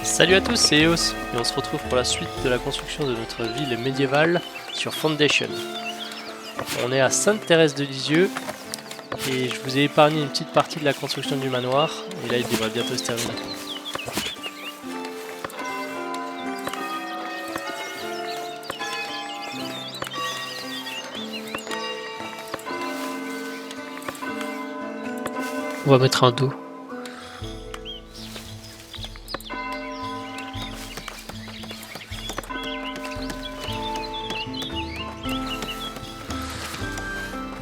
Salut à tous, c'est Eos, et on se retrouve pour la suite de la construction de notre ville médiévale sur Foundation. On est à Sainte-Thérèse de Lisieux, et je vous ai épargné une petite partie de la construction du manoir, et là il devrait bientôt se terminer. On va mettre un dos.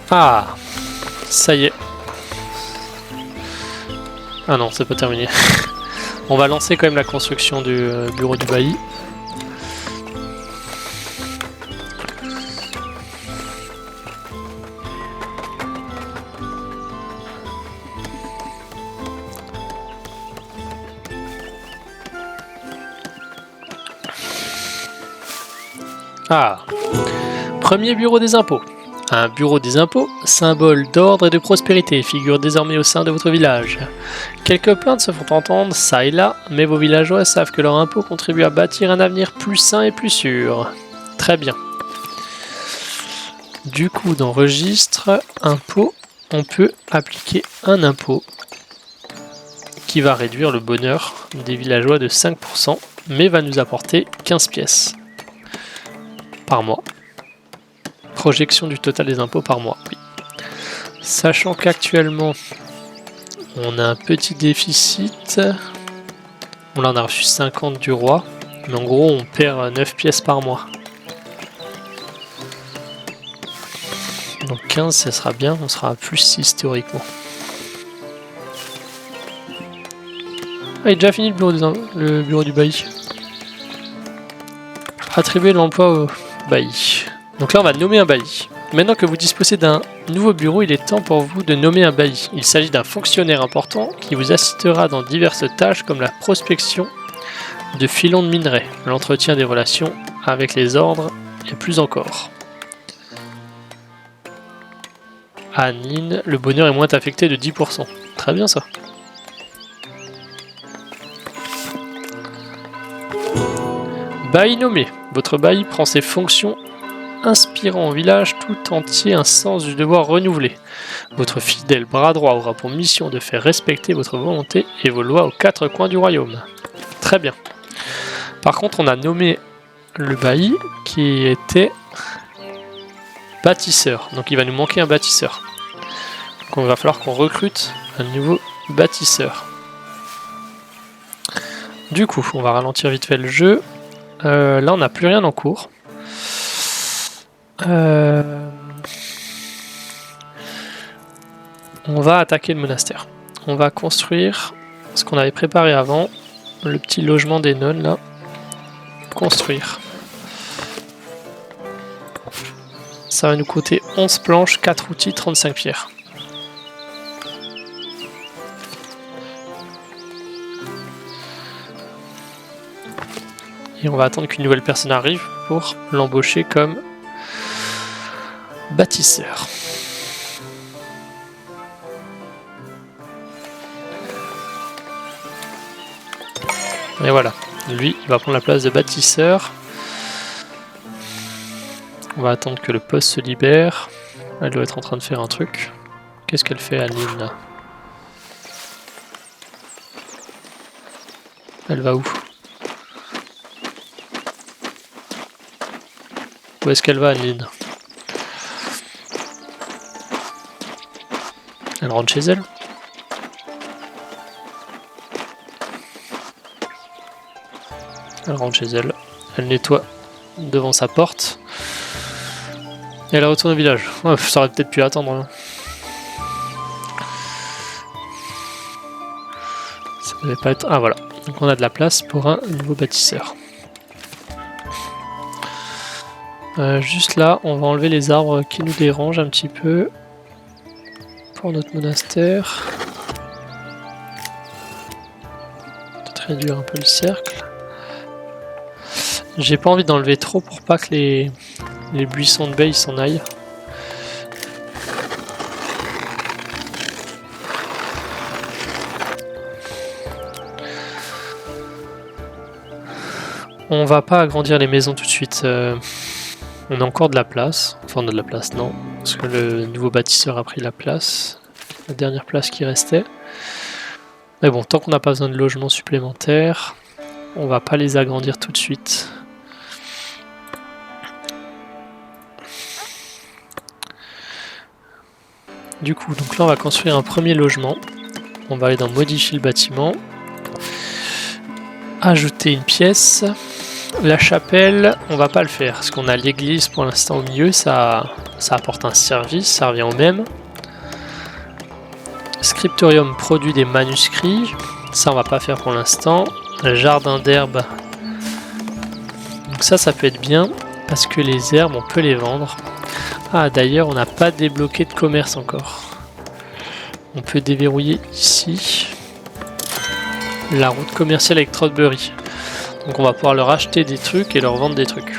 Ah, ça y est. Ah non, c'est pas terminé. On va lancer quand même la construction du bureau du bailli. Ah, premier bureau des impôts. Un bureau des impôts, symbole d'ordre et de prospérité, figure désormais au sein de votre village. Quelques plaintes se font entendre, ça et là, mais vos villageois savent que leur impôt contribue à bâtir un avenir plus sain et plus sûr. Très bien. Du coup, dans registre, impôt, on peut appliquer un impôt qui va réduire le bonheur des villageois de 5%, mais va nous apporter 15 pièces par mois. Projection du total des impôts par mois, oui. Sachant qu'actuellement, on a un petit déficit. Bon, là, on a reçu 50 du roi, mais en gros, on perd 9 pièces par mois. Donc 15, ça sera bien, on sera à plus 6 théoriquement. Ah, il est déjà fini le bureau du bailli. Attribuer l'emploi au bailli. Donc là, on va nommer un bailli. Maintenant que vous disposez d'un nouveau bureau, il est temps pour vous de nommer un bailli. Il s'agit d'un fonctionnaire important qui vous assistera dans diverses tâches comme la prospection de filons de minerais, l'entretien des relations avec les ordres et plus encore. Anine, le bonheur est moins affecté de 10%. Très bien ça. Bailli nommé. Votre bailli prend ses fonctions inspirant au village tout entier un sens du devoir renouvelé. Votre fidèle bras droit aura pour mission de faire respecter votre volonté et vos lois aux 4 coins du royaume. Très bien. Par contre, on a nommé le bailli qui était bâtisseur. Donc il va nous manquer un bâtisseur. Donc il va falloir qu'on recrute un nouveau bâtisseur. Du coup, on va ralentir vite fait le jeu. Là, on n'a plus rien en cours. On va attaquer le monastère. On va construire ce qu'on avait préparé avant, le petit logement des nonnes là. Construire. Ça va nous coûter 11 planches, 4 outils, 35 pierres. Et on va attendre qu'une nouvelle personne arrive pour l'embaucher comme bâtisseur. Et voilà, lui, il va prendre la place de bâtisseur. On va attendre que le poste se libère. Elle doit être en train de faire un truc. Qu'est-ce qu'elle fait, Aline, là? Elle va où? Où est-ce qu'elle va, Aline? Elle rentre chez elle. Elle rentre chez elle. Elle nettoie devant sa porte. Et elle retourne au village. Ouais, ça aurait peut-être pu attendre. Hein. Ça devait pas être... Ah voilà. Donc on a de la place pour un nouveau bâtisseur. Juste là, on va enlever les arbres qui nous dérangent un petit peu. Pour notre monastère. Peut-être réduire un peu le cercle. J'ai pas envie d'enlever trop pour pas que les buissons de baie s'en aillent. On va pas agrandir les maisons tout de suite. On a encore de la place. Enfin, on a de la place, non. Parce que le nouveau bâtisseur a pris la place. La dernière place qui restait. Mais bon, tant qu'on n'a pas besoin de logements supplémentaires, on va pas les agrandir tout de suite. Du coup, donc là on va construire un premier logement. On va aller dans modifier le bâtiment. Ajouter une pièce. La chapelle, on va pas le faire, parce qu'on a l'église pour l'instant au milieu, ça apporte un service, ça revient au même. Scriptorium produit des manuscrits, ça on va pas faire pour l'instant. Jardin d'herbes, donc ça peut être bien, parce que les herbes on peut les vendre. Ah d'ailleurs on n'a pas débloqué de commerce encore. On peut déverrouiller ici la route commerciale avec Trotbury. Donc on va pouvoir leur acheter des trucs et leur vendre des trucs.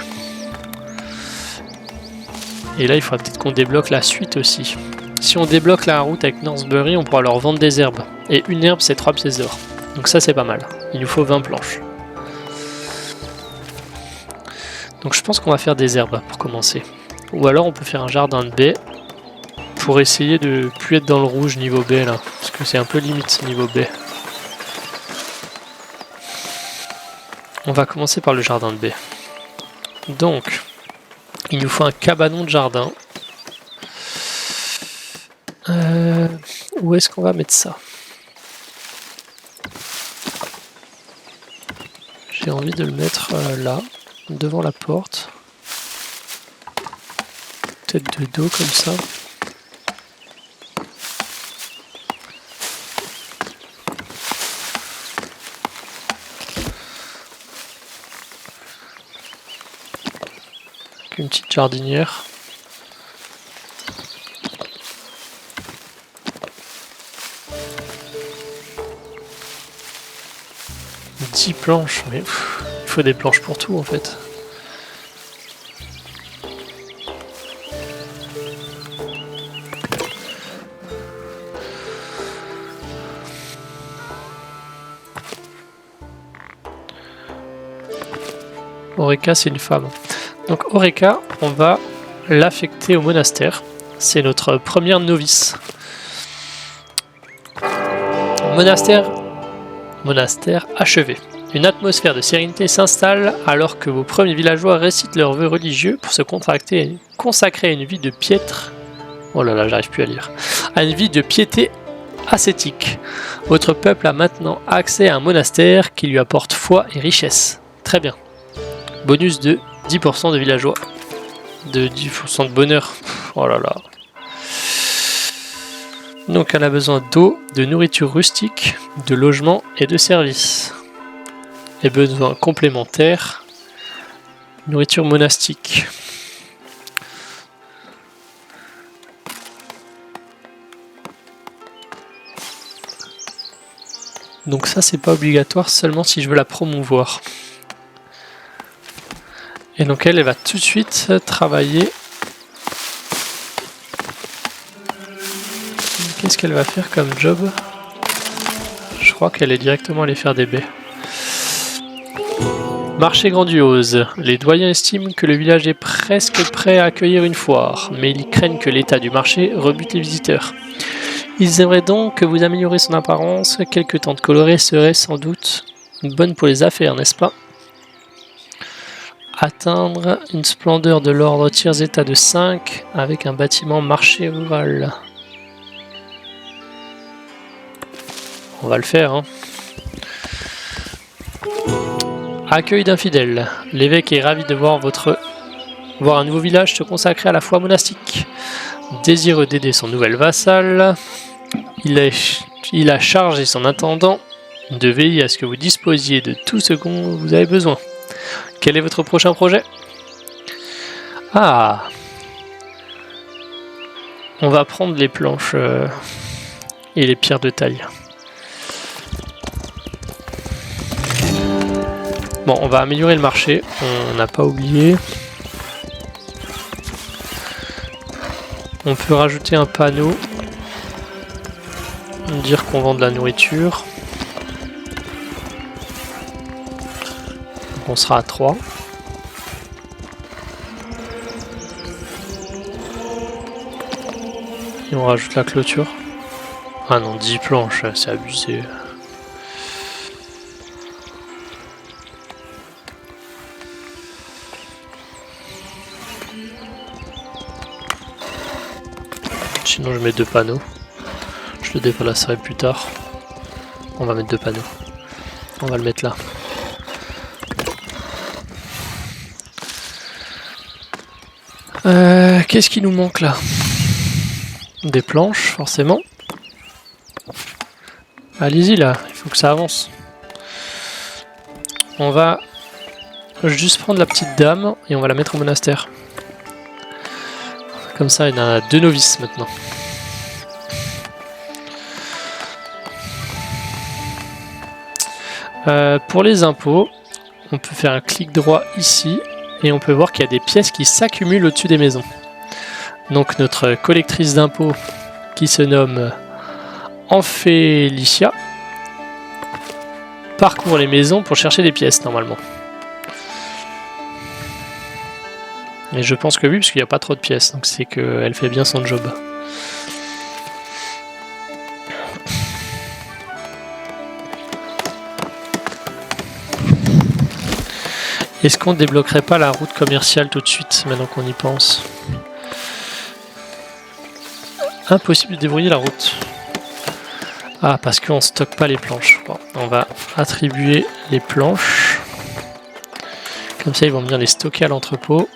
Et là il faudra peut-être qu'on débloque la suite aussi. Si on débloque la route avec Northbury, on pourra leur vendre des herbes. Et une herbe c'est 3 pièces d'or. Donc ça c'est pas mal. Il nous faut 20 planches. Donc je pense qu'on va faire des herbes pour commencer. Ou alors on peut faire un jardin de baies pour essayer de plus être dans le rouge niveau baies là. Parce que c'est un peu limite niveau baies. On va commencer par le jardin de baies. Donc, il nous faut un cabanon de jardin. Où est-ce qu'on va mettre ça? J'ai envie de le mettre là, devant la porte. Peut-être de dos comme ça. Une petite jardinière. « 10 planches, mais il faut des planches pour tout en fait. Oreka c'est une femme. Donc Oreka, on va l'affecter au monastère. C'est notre première novice. Monastère achevé. Une atmosphère de sérénité s'installe alors que vos premiers villageois récitent leurs vœux religieux pour se consacrer à une vie de piètre. Oh là là, j'arrive plus à lire. À une vie de piété ascétique. Votre peuple a maintenant accès à un monastère qui lui apporte foi et richesse. Très bien. Bonus de 10% de villageois. De 10% de bonheur. Oh là là. Donc elle a besoin d'eau, de nourriture rustique, de logement et de services. Et besoins complémentaires. Nourriture monastique. Donc ça c'est pas obligatoire, seulement si je veux la promouvoir. Et donc elle va tout de suite travailler. Qu'est-ce qu'elle va faire comme job? Je crois qu'elle est directement allée faire des baies. Marché grandiose. Les doyens estiment que le village est presque prêt à accueillir une foire, mais ils craignent que l'état du marché rebute les visiteurs. Ils aimeraient donc que vous améliorez son apparence. Quelques tentes colorées seraient sans doute bonnes pour les affaires, n'est-ce pas? Atteindre une splendeur de l'ordre tiers état de 5 avec un bâtiment marché rural. On va le faire, hein. Accueil d'infidèles. L'évêque est ravi de voir un nouveau village se consacrer à la foi monastique. Désireux d'aider son nouvel vassal, il a chargé son intendant de veiller à ce que vous disposiez de tout ce dont vous avez besoin. Quel est votre prochain projet? Ah! On va prendre les planches et les pierres de taille. Bon, on va améliorer le marché, on n'a pas oublié. On peut rajouter un panneau, dire qu'on vend de la nourriture. Donc on sera à 3. Et on rajoute la clôture. Ah non, 10 planches, c'est abusé. Sinon je mets 2 panneaux. Je le déplacerai plus tard. On va mettre 2 panneaux. On va le mettre là. Qu'est-ce qui nous manque là? Des planches, forcément. Allez-y là, il faut que ça avance. On va juste prendre la petite dame et on va la mettre au monastère. Comme ça, il y en a 2 novices maintenant. Pour les impôts, on peut faire un clic droit ici et on peut voir qu'il y a des pièces qui s'accumulent au-dessus des maisons. Donc notre collectrice d'impôts qui se nomme Amphélicia parcourt les maisons pour chercher des pièces normalement. Et je pense que oui, parce qu'il n'y a pas trop de pièces, donc c'est qu'elle fait bien son job. Est-ce qu'on ne débloquerait pas la route commerciale tout de suite, maintenant qu'on y pense? Impossible de débrouiller la route. Ah, parce qu'on ne stocke pas les planches. Bon, on va attribuer les planches. Comme ça, ils vont venir les stocker à l'entrepôt.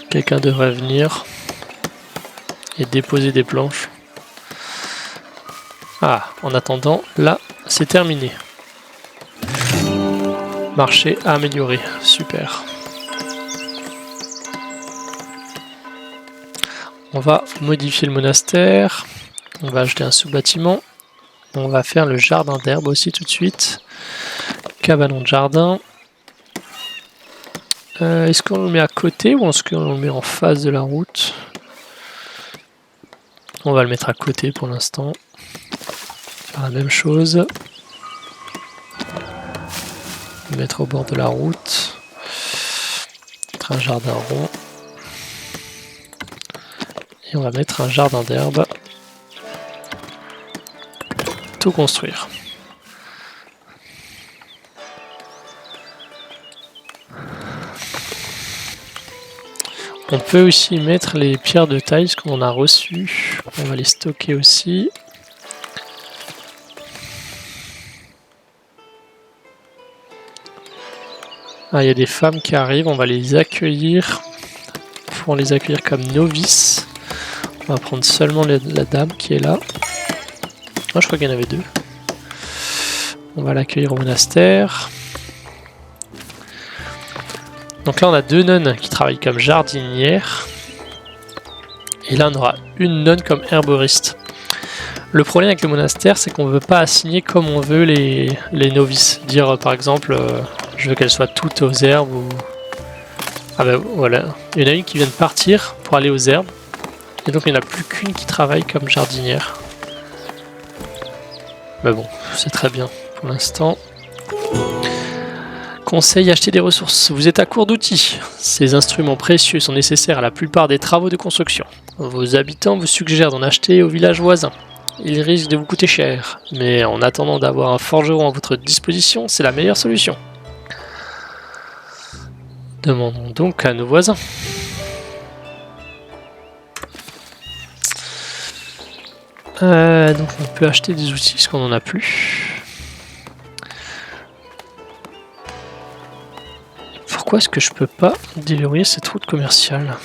Quelqu'un devrait venir et déposer des planches. Ah, en attendant, là, c'est terminé. Marché amélioré, super. On va modifier le monastère. On va ajouter un sous-bâtiment. On va faire le jardin d'herbe aussi tout de suite. Cabanon de jardin. Est-ce qu'on le met à côté ou est-ce qu'on le met en face de la route? On va le mettre à côté pour l'instant. Faire la même chose. Le mettre au bord de la route. Mettre un jardin rond. Et on va mettre un jardin d'herbe. Tout construire. On peut aussi mettre les pierres de taille, ce qu'on a reçues. On va les stocker aussi. Ah, il y a des femmes qui arrivent, on va les accueillir. Pour les accueillir comme novices. On va prendre seulement la dame qui est là. Ah, je crois qu'il y en avait 2. On va l'accueillir au monastère. Donc là, on a 2 nonnes qui travaillent comme jardinières. Et là, on aura une nonne comme herboriste. Le problème avec le monastère, c'est qu'on ne veut pas assigner comme on veut les novices. Dire, par exemple, je veux qu'elles soient toutes aux herbes. Ou... Ah ben voilà, il y en a une qui vient de partir pour aller aux herbes. Et donc, il n'y en a plus qu'une qui travaille comme jardinière. Mais bon, c'est très bien pour l'instant. Conseil, acheter des ressources. Vous êtes à court d'outils. Ces instruments précieux sont nécessaires à la plupart des travaux de construction. Vos habitants vous suggèrent d'en acheter au village voisin. Ils risquent de vous coûter cher, mais en attendant d'avoir un forgeron à votre disposition, c'est la meilleure solution. Demandons donc à nos voisins. Donc on peut acheter des outils, parce qu'on n'en a plus. Pourquoi est-ce que je peux pas déverrouiller cette route commerciale?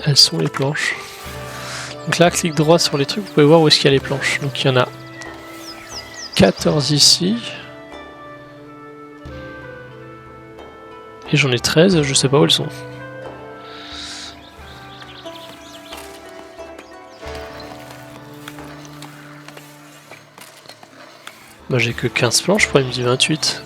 Elles sont les planches. Donc là, clic droit sur les trucs, vous pouvez voir où est-ce qu'il y a les planches. Donc il y en a 14 ici. Et j'en ai 13, je sais pas où elles sont. Bah j'ai que 15 planches, pourquoi il me dit 28?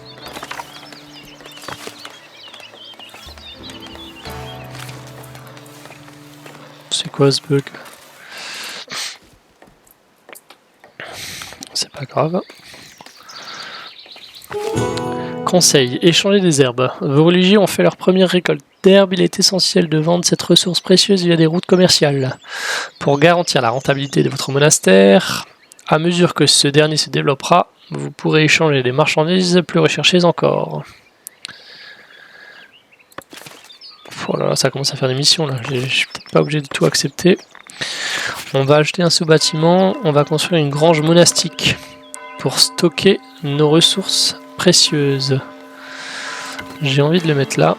C'est quoi ce bug? C'est pas grave. Conseil, échanger des herbes. Vos religieux ont fait leur première récolte d'herbes. Il est essentiel de vendre cette ressource précieuse via des routes commerciales. Pour garantir la rentabilité de votre monastère, à mesure que ce dernier se développera, vous pourrez échanger des marchandises plus recherchées encore. Oh là là, ça commence à faire des missions là. Je suis peut-être pas obligé de tout accepter. On va acheter un sous-bâtiment. On va construire une grange monastique pour stocker nos ressources précieuses. J'ai envie de le mettre là.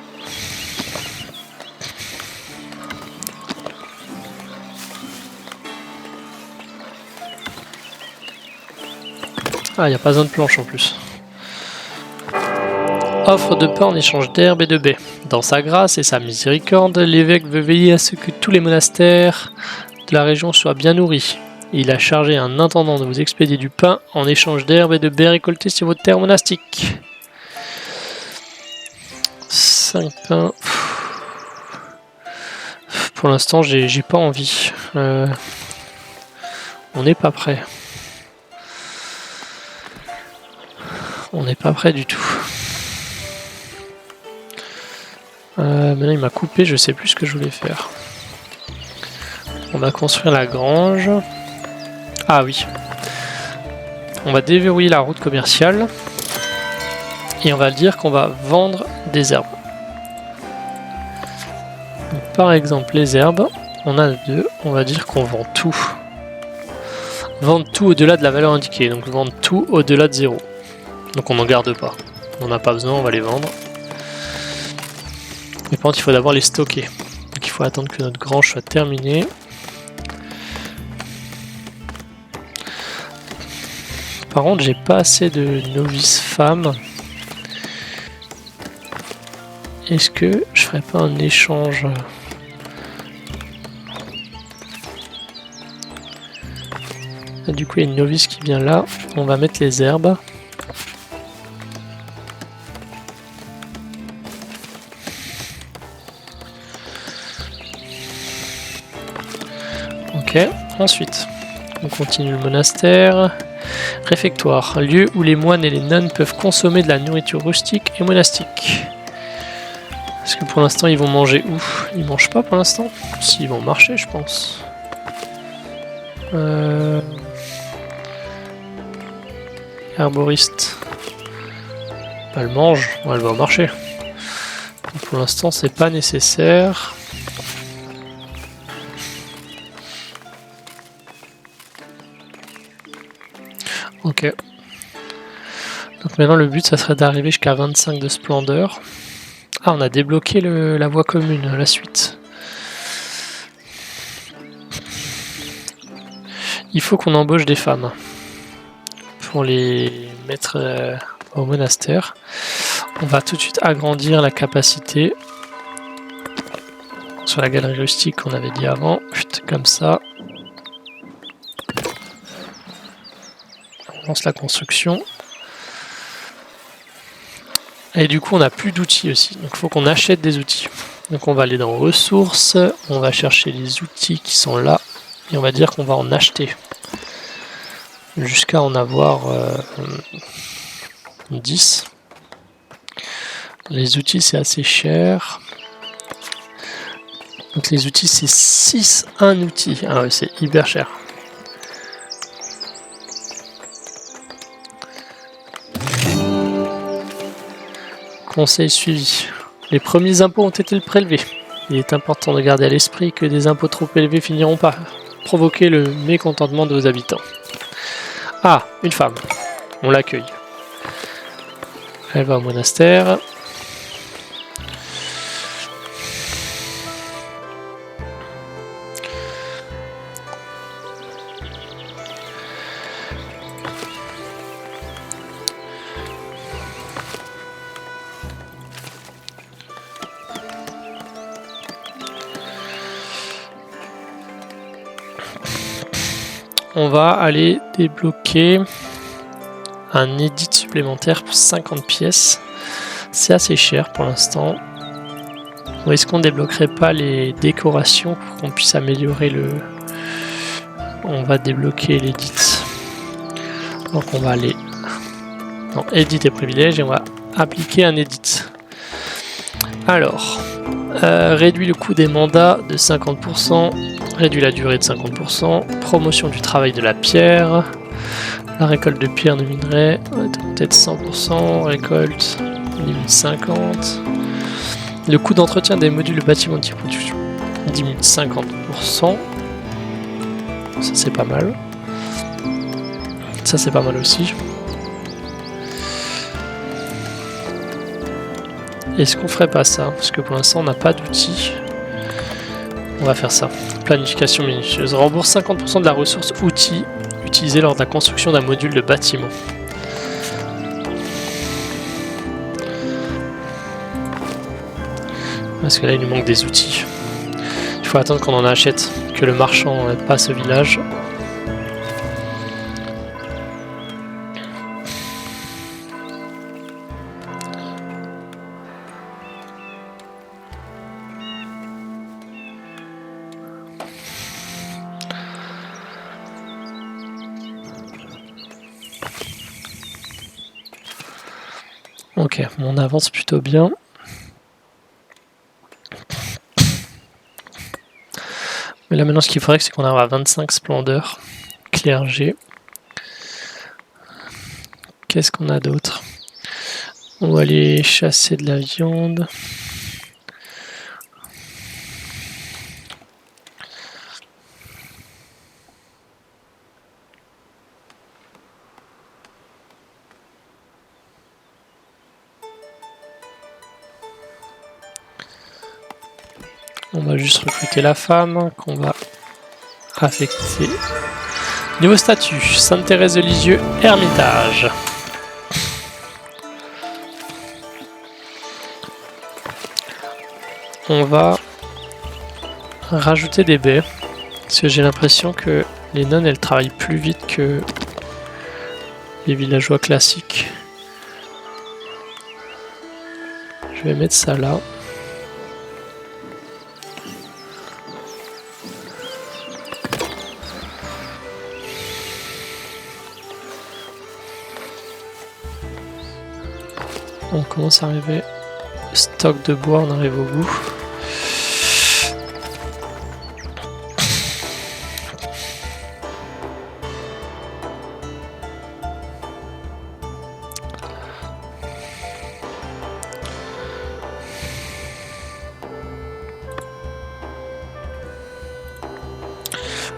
Ah, il n'y a pas besoin de planche en plus. Offre de pain en échange d'herbes et de baies. Dans sa grâce et sa miséricorde, l'évêque veut veiller à ce que tous les monastères de la région soient bien nourris. Il a chargé un intendant de vous expédier du pain en échange d'herbes et de baies récoltées sur votre terre monastique. 5 pains. Pour l'instant, j'ai pas envie. On n'est pas prêt. On n'est pas prêt du tout. Maintenant, il m'a coupé, je sais plus ce que je voulais faire. On va construire la grange. Ah oui. On va déverrouiller la route commerciale. Et on va dire qu'on va vendre des herbes. Donc, par exemple, les herbes, on a deux. On va dire qu'on vend tout. Vendre tout au-delà de la valeur indiquée. Donc vendre tout au-delà de 0. Donc on n'en garde pas. On n'a pas besoin, on va les vendre. Mais par contre, il faut d'abord les stocker. Donc il faut attendre que notre grange soit terminée. Par contre, j'ai pas assez de novices femmes. Est-ce que je ferais pas un échange? Ah, du coup, il y a une novice qui vient là. On va mettre les herbes. Ok, ensuite, on continue le monastère. Réfectoire, lieu où les moines et les nonnes peuvent consommer de la nourriture rustique et monastique. Est-ce que pour l'instant ils vont manger où? Ils mangent pas pour l'instant? Si, ils vont marcher, je pense. Herboriste. Elle mange, elle va marcher. Pour l'instant, c'est pas nécessaire. Ok. Donc maintenant le but ça serait d'arriver jusqu'à 25 de splendeur. Ah, on a débloqué la voie commune, la suite. Il faut qu'on embauche des femmes pour les mettre au monastère. On va tout de suite agrandir la capacité sur la galerie rustique qu'on avait dit avant. Comme ça. On lance la construction. Et du coup, on n'a plus d'outils aussi. Donc, il faut qu'on achète des outils. Donc, on va aller dans ressources. On va chercher les outils qui sont là. Et on va dire qu'on va en acheter. Jusqu'à en avoir 10. Les outils, c'est assez cher. Donc, les outils, c'est 6 un outil. Ah ouais, c'est hyper cher. Conseil suivi. Les premiers impôts ont été prélevés. Il est important de garder à l'esprit que des impôts trop élevés finiront par provoquer le mécontentement de vos habitants. Ah, une femme. On l'accueille. Elle va au monastère. On va aller débloquer un édit supplémentaire pour 50 pièces. C'est assez cher pour l'instant. Ou est-ce qu'on débloquerait pas les décorations pour qu'on puisse améliorer le... On va débloquer l'edit. Donc on va aller dans edit et privilèges et on va appliquer un edit. Alors, réduit le coût des mandats de 50%, réduit la durée de 50%, promotion du travail de la pierre, la récolte de pierre de minerai, peut-être 100%, récolte, limite 50%. Le coût d'entretien des modules de bâtiment de production diminue de 50%. Ça c'est pas mal. Ça c'est pas mal aussi. Est-ce qu'on ferait pas ça? Parce que pour l'instant on n'a pas d'outils. On va faire ça. Planification minutieuse. Rembourse 50% de la ressource outils utilisée lors de la construction d'un module de bâtiment. Parce que là il nous manque des outils. Il faut attendre qu'on en achète, que le marchand passe au village. Ok, on avance plutôt bien. Mais là maintenant ce qu'il faudrait c'est qu'on arrive à 25 splendeurs. Clergé. Qu'est-ce qu'on a d'autre? On va aller chasser de la viande. On va juste recruter la femme qu'on va affecter. Niveau statut, Sainte-Thérèse de Lisieux, ermitage. On va rajouter des baies. Parce que j'ai l'impression que les nonnes elles travaillent plus vite que les villageois classiques. Je vais mettre ça là. On commence à arriver. Stock de bois, on arrive au bout.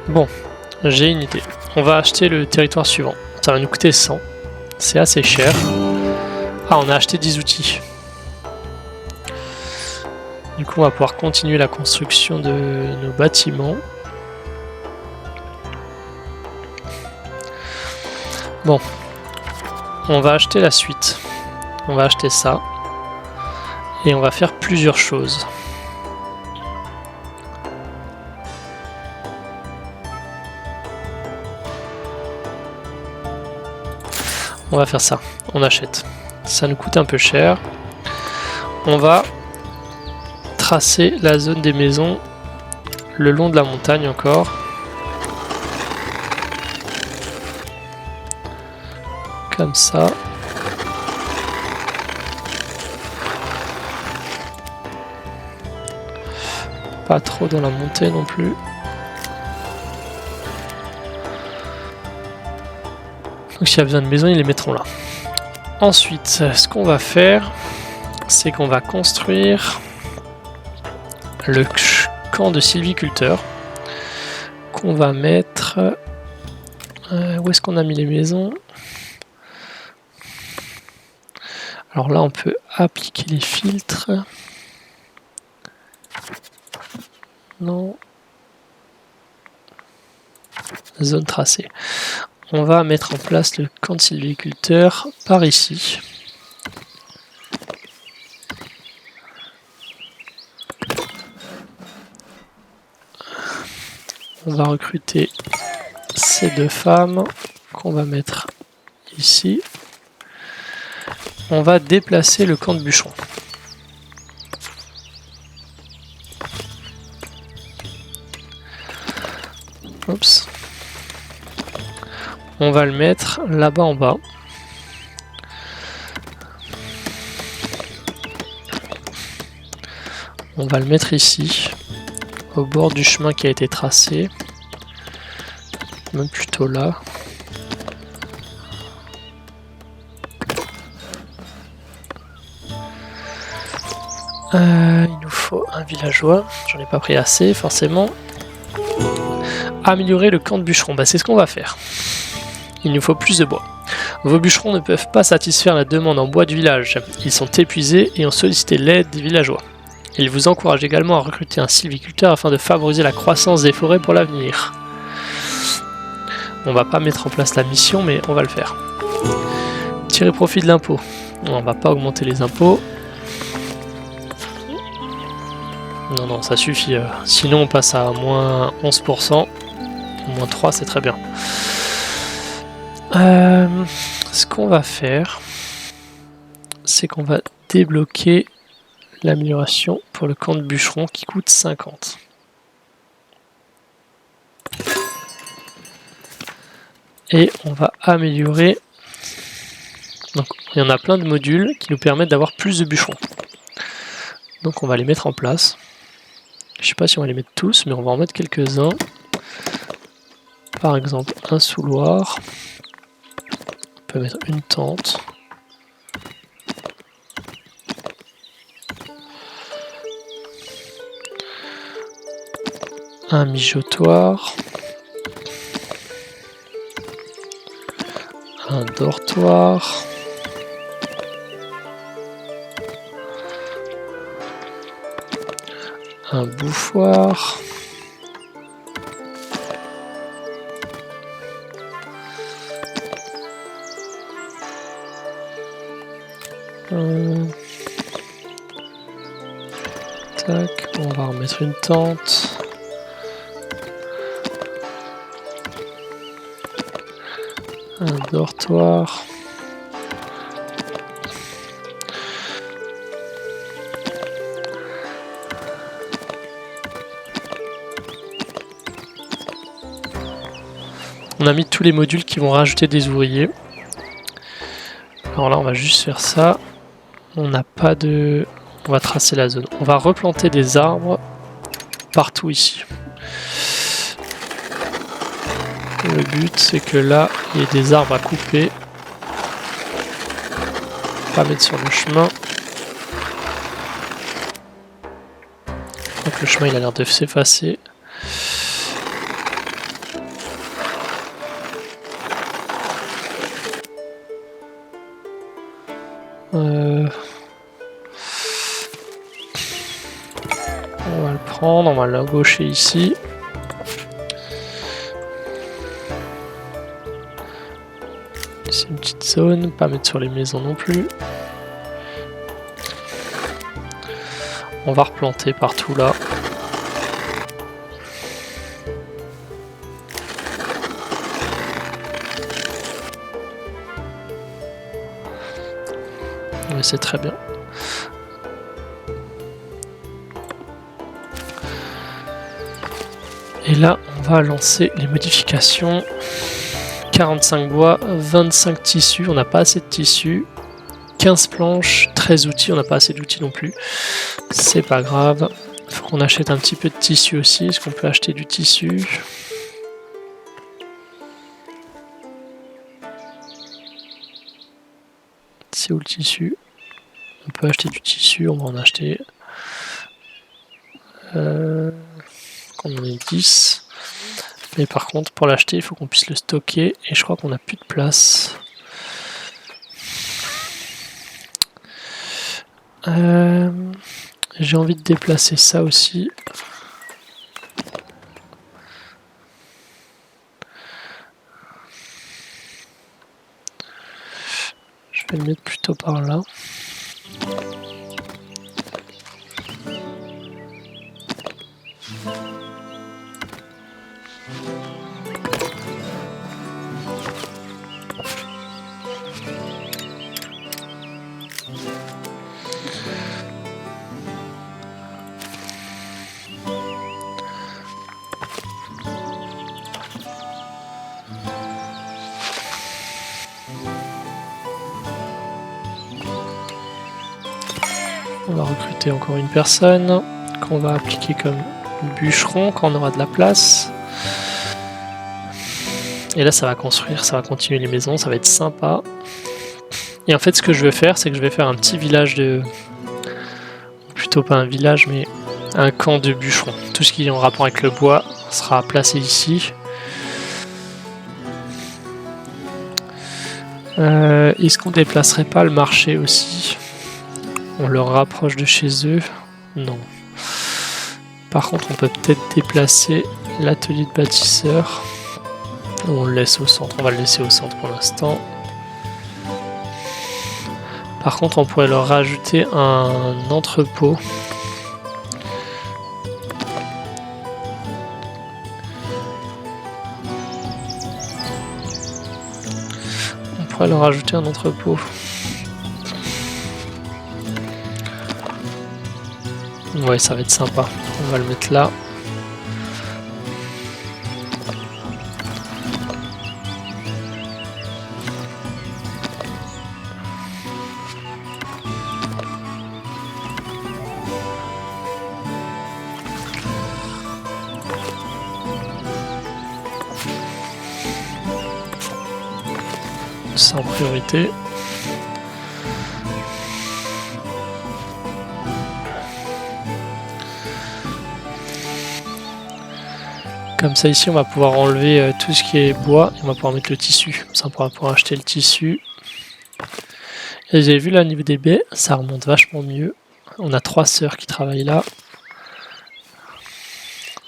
Bon, j'ai une idée. On va acheter le territoire suivant. Ça va nous coûter 100. C'est assez cher. Ah, on a acheté 10 outils. Du coup, on va pouvoir continuer la construction de nos bâtiments. Bon, on va acheter la suite. On va acheter ça. Et on va faire plusieurs choses. On va faire ça. On achète. Ça nous coûte un peu cher. On va tracer la zone des maisons le long de la montagne encore. Comme ça. Pas trop dans la montée non plus. Donc s'il y a besoin de maisons, ils les mettront là. Ensuite, ce qu'on va faire, c'est qu'on va construire le camp de sylviculteurs qu'on va mettre... où est-ce qu'on a mis les maisons? Alors là, on peut appliquer les filtres. Non. Zone tracée. On va mettre en place le camp de sylviculteurs par ici. On va recruter ces deux femmes qu'on va mettre ici. On va déplacer le camp de bûcherons. Oups. On va le mettre là-bas en bas. On va le mettre ici, au bord du chemin qui a été tracé. Même plutôt là. Il nous faut un villageois. J'en ai pas pris assez, forcément. Améliorer le camp de bûcherons. Bah, c'est ce qu'on va faire. Il nous faut plus de bois. Vos bûcherons ne peuvent pas satisfaire la demande en bois du village. Ils sont épuisés et ont sollicité l'aide des villageois. Ils vous encouragent également à recruter un sylviculteur afin de favoriser la croissance des forêts pour l'avenir. On va pas mettre en place la mission, mais on va le faire. Tirer profit de l'impôt. On va pas augmenter les impôts. Non, non, ça suffit. Sinon, on passe à moins 11%. Moins 3, c'est très bien. Ce qu'on va faire, c'est qu'on va débloquer l'amélioration pour le camp de bûcheron qui coûte 50. Et on va améliorer. Donc, il y en a plein de modules qui nous permettent d'avoir plus de bûcherons. Donc on va les mettre en place. Je sais pas si on va les mettre tous, mais on va en mettre quelques-uns. Par exemple, un souloir. On peut mettre une tente. Un mijotoir. Un dortoir. Un bouffoir. Tac, on va remettre une tente. Un dortoir. On a mis tous les modules qui vont rajouter des ouvriers. Alors là, on va juste faire ça. On n'a pas de... On va tracer la zone. On va replanter des arbres partout ici. Le but, c'est que là, il y ait des arbres à couper. Pas mettre sur le chemin. Donc le chemin, il a l'air de s'effacer. On va le prendre, on va l'embaucher ici. C'est une petite zone, pas mettre sur les maisons non plus. On va replanter partout là. Mais c'est très bien. Et là, on va lancer les modifications. 45 bois, 25 tissus, on n'a pas assez de tissus. 15 planches, 13 outils, on n'a pas assez d'outils non plus. C'est pas grave. Il faut qu'on achète un petit peu de tissu aussi. Est-ce qu'on peut acheter du tissu? C'est où le tissu? On peut acheter du tissu, on va en acheter. On en a 10. Mais par contre, pour l'acheter, il faut qu'on puisse le stocker. Et je crois qu'on n'a plus de place. J'ai envie de déplacer ça aussi. Je vais le mettre plutôt par là. On va recruter encore une personne qu'on va appliquer comme bûcheron quand on aura de la place. Et là ça va construire, ça va continuer les maisons, ça va être sympa. Et en fait ce que je vais faire, c'est que je vais faire un petit village de... Plutôt pas un village mais un camp de bûcherons. Tout ce qui est en rapport avec le bois sera placé ici. Est-ce qu'on déplacerait pas le marché aussi? On le rapproche de chez eux? Non. Par contre, on peut peut-être déplacer l'atelier de bâtisseur. On le laisse au centre. On va le laisser au centre pour l'instant. Par contre, on pourrait leur rajouter un entrepôt. On pourrait leur rajouter un entrepôt. Ouais, ça va être sympa. On va le mettre là. C'est en priorité. Comme ça ici on va pouvoir enlever tout ce qui est bois et on va pouvoir mettre le tissu. Ça on pourra pouvoir acheter le tissu. Et vous avez vu là au niveau des baies, ça remonte vachement mieux. On a 3 sœurs qui travaillent là.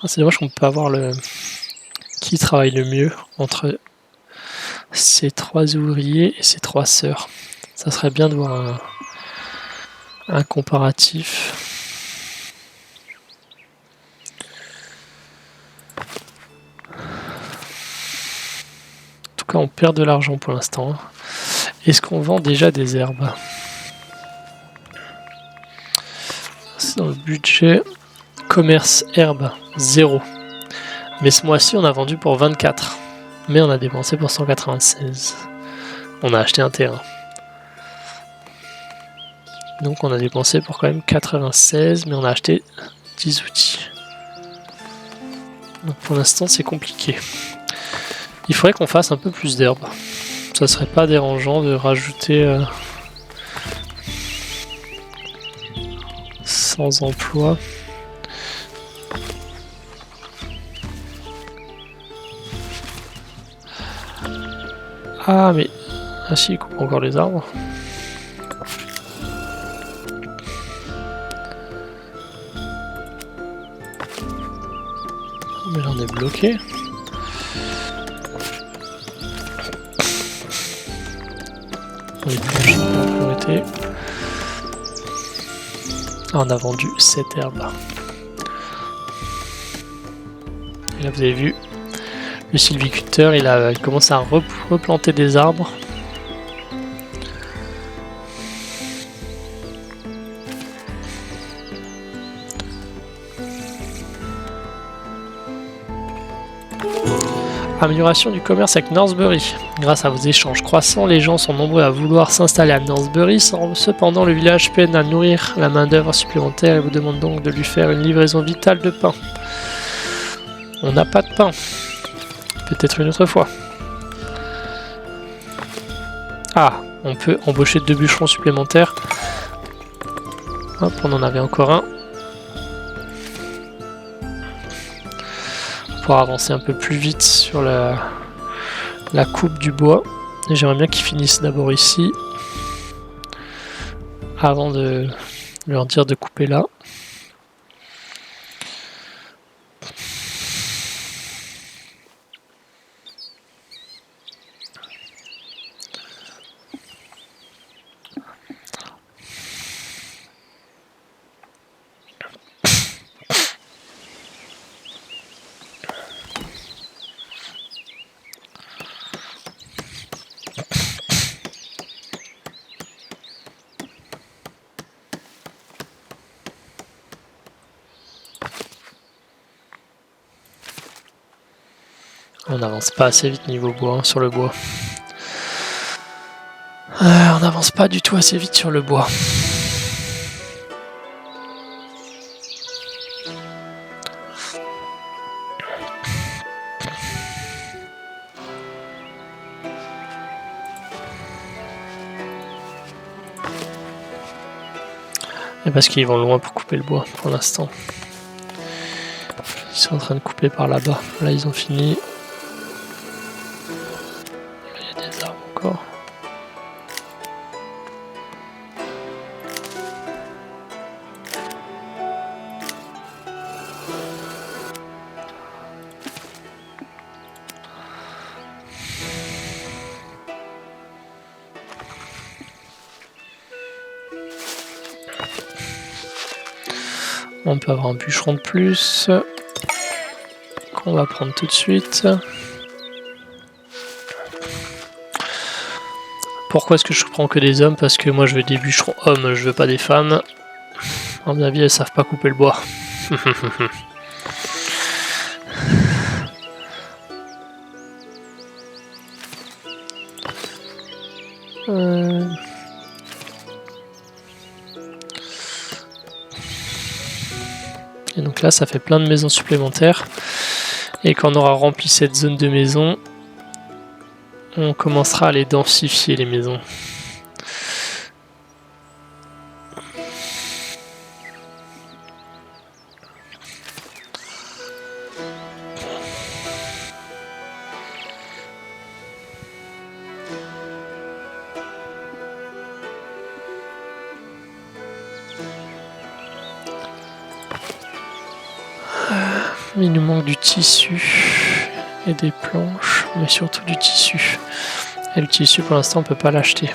C'est dommage qu'on ne peut pas voir le qui travaille le mieux entre ces 3 ouvriers et ces 3 sœurs. Ça serait bien de voir un comparatif. En tout cas, on perd de l'argent pour l'instant. Est-ce qu'on vend déjà des herbes? C'est dans le budget. Commerce herbe, 0. Mais ce mois-ci, on a vendu pour 24. Mais on a dépensé pour 196. On a acheté un terrain. Donc on a dépensé pour quand même 96, mais on a acheté 10 outils. Donc pour l'instant, c'est compliqué. Il faudrait qu'on fasse un peu plus d'herbe. Ça serait pas dérangeant de rajouter 100 emplois. Ah mais... Ah si, il coupe encore les arbres. Mais là on est bloqué. On est planches en priorité. Ah, on a vendu 7 herbes. Et là vous avez vu, le sylviculteur il commence à replanter des arbres. Amélioration du commerce avec Northbury. Grâce à vos échanges croissants, les gens sont nombreux à vouloir s'installer à Northbury. Cependant, le village peine à nourrir la main-d'œuvre supplémentaire et vous demande donc de lui faire une livraison vitale de pain. On n'a pas de pain. Peut-être une autre fois. Ah, on peut embaucher 2 bûcherons supplémentaires. Hop, on en avait encore un. Pour avancer un peu plus vite sur la coupe du bois. J'aimerais bien qu'ils finissent d'abord ici avant de leur dire de couper là. On n'avance pas assez vite niveau bois, sur le bois. On n'avance pas du tout assez vite sur le bois. Et parce qu'ils vont loin pour couper le bois pour l'instant. Ils sont en train de couper par là-bas. Là, ils ont fini. Là, il y a des arbres encore. On peut avoir un bûcheron de plus qu'on va prendre tout de suite. Pourquoi est-ce que je prends que des hommes? Parce que moi je veux des bûcherons hommes, je veux pas des femmes. À mon avis, elles savent pas couper le bois. Et donc là, ça fait plein de maisons supplémentaires. Et quand on aura rempli cette zone de maisons, on commencera à les densifier, les maisons. Il nous manque du tissu et des planches, mais surtout du tissu. Et le tissu, pour l'instant, on peut pas l'acheter.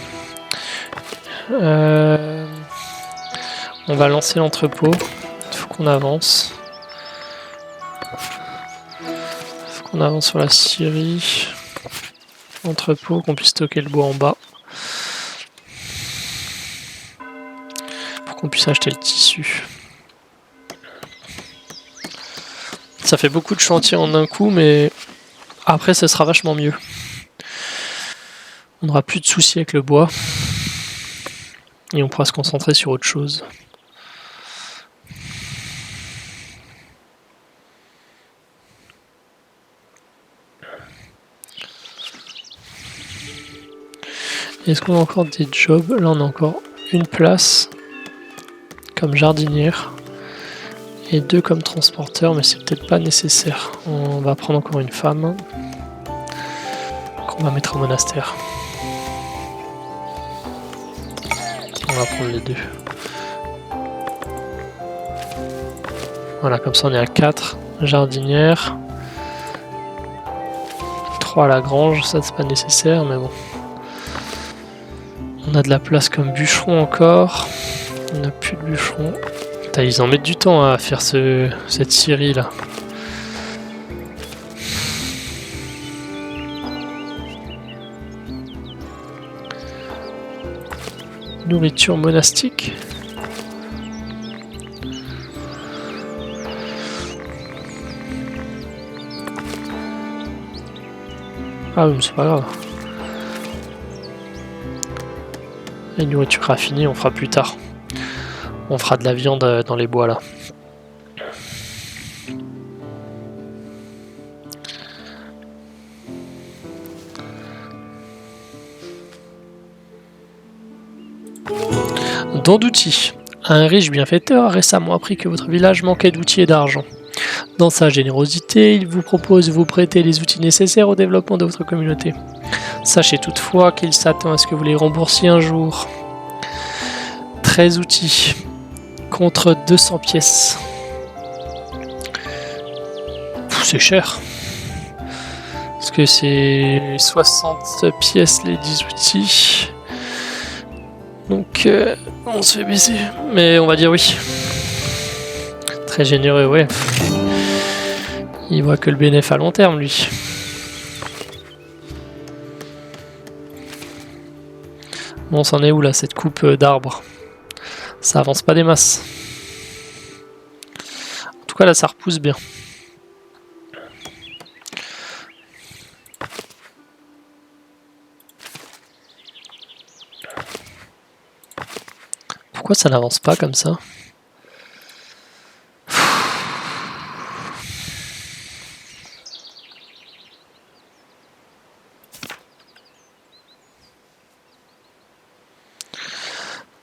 On va lancer l'entrepôt. Il faut qu'on avance. Il faut qu'on avance sur la scierie. Entrepôt, qu'on puisse stocker le bois en bas. Pour qu'on puisse acheter le tissu. Ça fait beaucoup de chantiers en un coup, mais après, ça sera vachement mieux. On n'aura plus de soucis avec le bois. Et on pourra se concentrer sur autre chose. Est-ce qu'on a encore des jobs? Là, on a encore une place comme jardinière et 2 comme transporteur, mais c'est peut-être pas nécessaire. On va prendre encore une femme qu'on va mettre au monastère. On va prendre les 2. Voilà, comme ça on est à 4 jardinières. 3 à la grange, ça c'est pas nécessaire, mais bon. On a de la place comme bûcheron encore. On n'a plus de bûcheron. Putain, ils en mettent du temps à faire cette scierie là. Nourriture monastique. Ah oui, mais c'est pas grave. Et nourriture raffinée, on fera plus tard. On fera de la viande dans les bois là. Don d'outils. Un riche bienfaiteur a récemment appris que votre village manquait d'outils et d'argent. Dans sa générosité, il vous propose de vous prêter les outils nécessaires au développement de votre communauté. Sachez toutefois qu'il s'attend à ce que vous les remboursiez un jour. 13 outils contre 200 pièces. C'est cher. Parce que c'est 60 pièces les 10 outils. Donc on se fait baiser. Mais on va dire oui. Très généreux, ouais. Il voit que le bénéfice à long terme, lui. Bon, on s'en est où là, cette coupe d'arbres? Ça avance pas des masses. En tout cas, là, ça repousse bien. Pourquoi ça n'avance pas comme ça?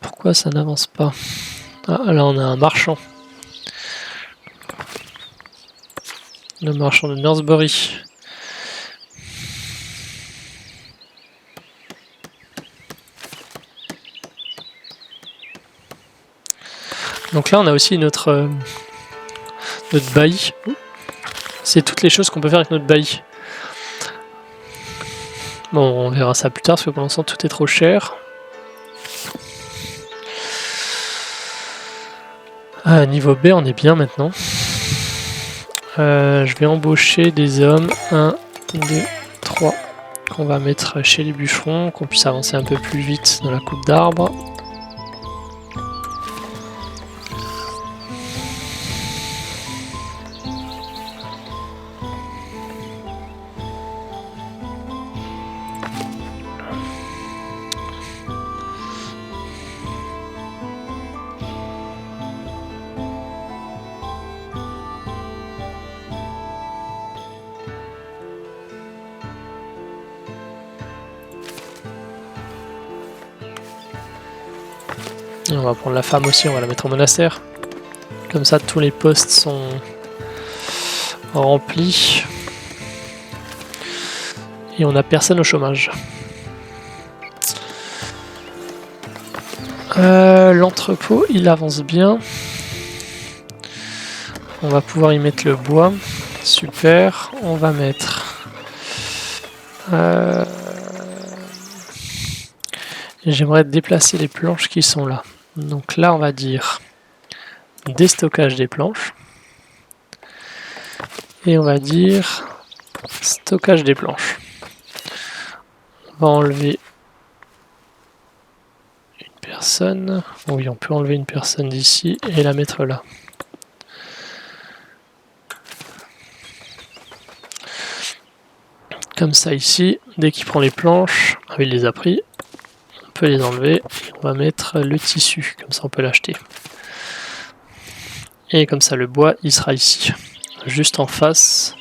Pourquoi ça n'avance pas? Ah, là on a un marchand. Le marchand de Northbury. Donc là on a aussi notre bailli. C'est toutes les choses qu'on peut faire avec notre bailli. Bon, on verra ça plus tard parce que pour l'instant tout est trop cher. Niveau B, on est bien maintenant. Je vais embaucher des hommes. 1, 2, 3. Qu'on va mettre chez les bûcherons, qu'on puisse avancer un peu plus vite dans la coupe d'arbres. Et on va prendre la femme aussi, on va la mettre au monastère. Comme ça, tous les postes sont remplis. Et on n'a personne au chômage. L'entrepôt, il avance bien. On va pouvoir y mettre le bois. Super. On va mettre... J'aimerais déplacer les planches qui sont là. Donc là, on va dire déstockage des planches. Et on va dire stockage des planches. On va enlever une personne. Oui, on peut enlever une personne d'ici et la mettre là. Comme ça ici, dès qu'il prend les planches, il les a pris. On peut les enlever et on va mettre le tissu, comme ça on peut l'acheter. Et comme ça le bois il sera ici, juste en face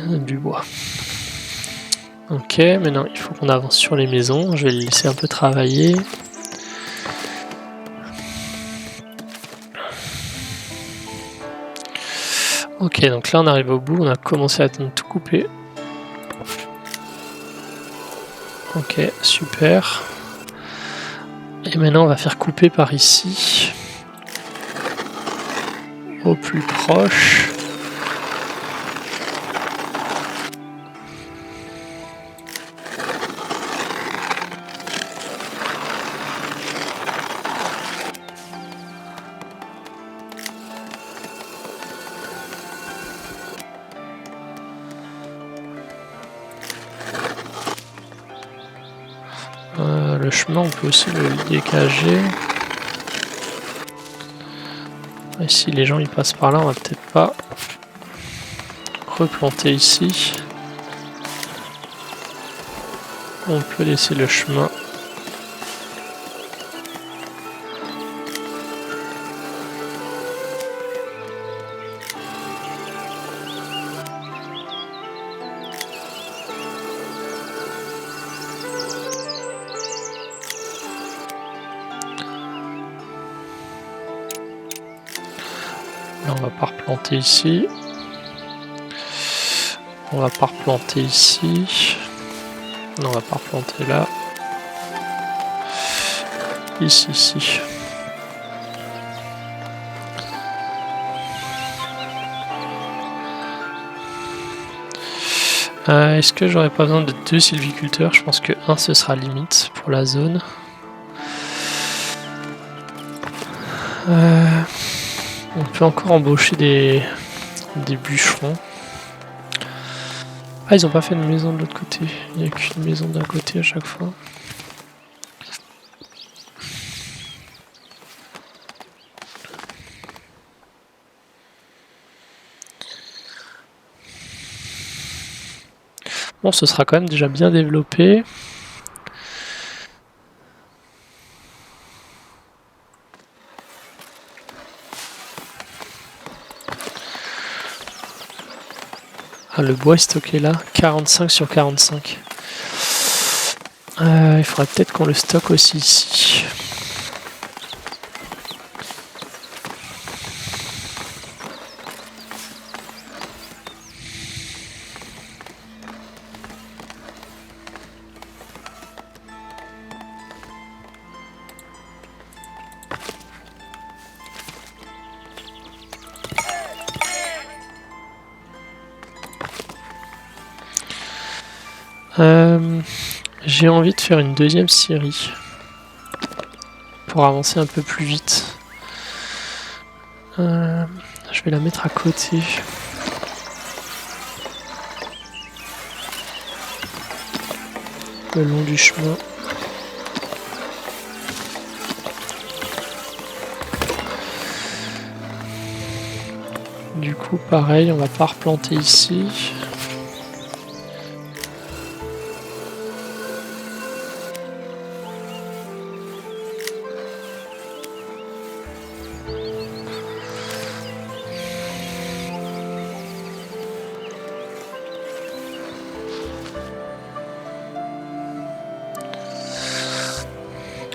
du bois. Ok, maintenant il faut qu'on avance sur les maisons, je vais les laisser un peu travailler. Ok, donc là on arrive au bout, on a commencé à tout couper. Ok, super. Et maintenant on va faire couper par ici. Au plus proche. Le chemin, on peut aussi le dégager. Et si les gens ils passent par là, on va peut-être pas replanter ici. On peut laisser le chemin. Là, on va pas replanter ici. On va pas replanter ici. Non, on va pas replanter là. Ici. Est-ce que j'aurais pas besoin de 2 sylviculteurs? Je pense que 1 ce sera limite pour la zone. On peut encore embaucher des bûcherons. Ah, ils ont pas fait une maison de l'autre côté. Il n'y a qu'une maison d'un côté à chaque fois. Bon, ce sera quand même déjà bien développé. Ah, le bois est stocké là, 45 sur 45. Il faudrait peut-être qu'on le stocke aussi ici. J'ai envie de faire une deuxième scierie pour avancer un peu plus vite. Je vais la mettre à côté. Le long du chemin. Du coup, pareil, on va pas replanter ici.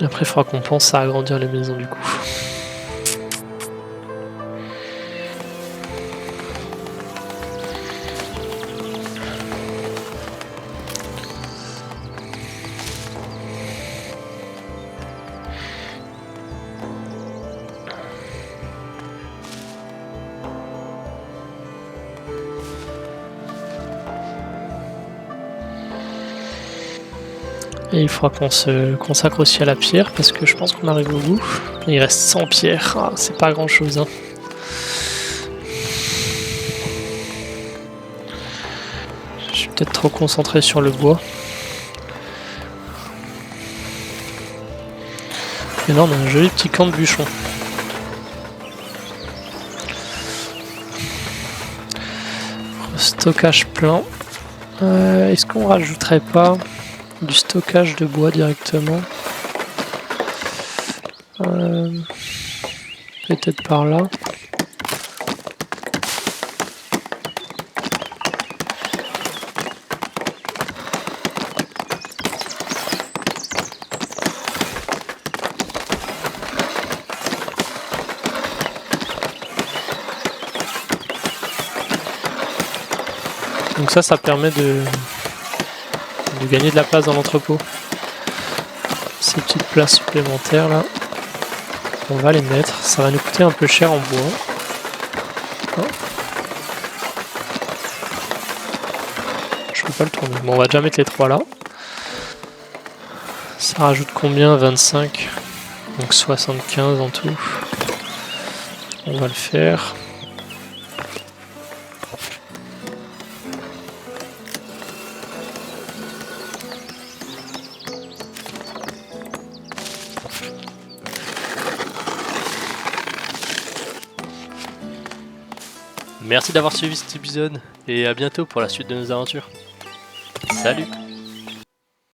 Après, il faudra qu'on pense à agrandir les maisons du coup. Et il faudra qu'on se consacre aussi à la pierre parce que je pense qu'on arrive au bout. Il reste 100 pierres, ah, c'est pas grand chose. Hein. Je suis peut-être trop concentré sur le bois. Et là on a un joli petit camp de bûcherons. Stockage plein. Est-ce qu'on rajouterait pas du stockage de bois directement? Peut-être par là. Donc ça permet de gagner de la place dans l'entrepôt. Ces petites places supplémentaires là, on va les mettre. Ça va nous coûter un peu cher en bois. Oh. Je peux pas le tourner. Bon, on va déjà mettre les trois là. Ça rajoute combien? 25. Donc 75 en tout. On va le faire. Merci d'avoir suivi cet épisode et à bientôt pour la suite de nos aventures. Salut!